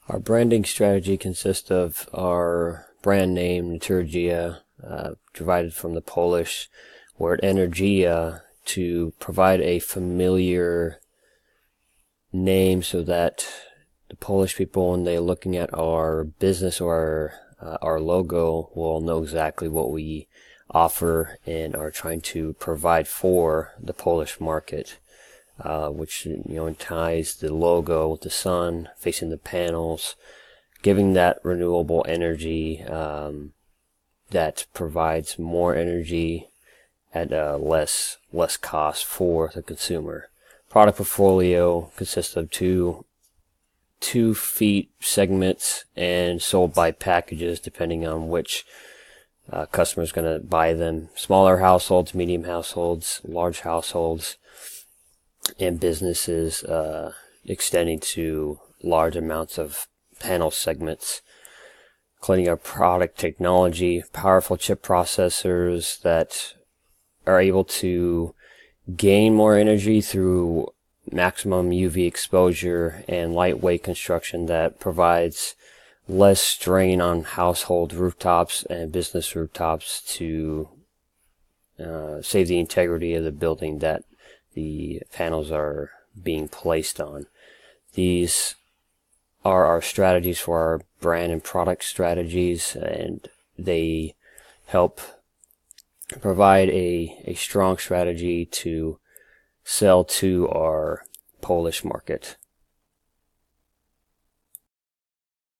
Our branding strategy consists of our brand name, Naturgia, derived from the Polish word energia, to provide a familiar name so that the Polish people, when they're looking at our business or our logo, will know exactly what we offer and are trying to provide for the Polish market, which ties the logo with the sun facing the panels, giving that renewable energy that provides more energy at less cost for the consumer. Product portfolio consists of two feet segments and sold by packages depending on which customer is going to buy them. Smaller households, medium households, large households, and businesses extending to large amounts of panel segments. Including our product technology, powerful chip processors that are able to gain more energy through maximum UV exposure and lightweight construction that provides less strain on household rooftops and business rooftops to save the integrity of the building that the panels are being placed on. These are our strategies for our brand and product strategies, and they help provide a strong strategy to sell to our Polish market.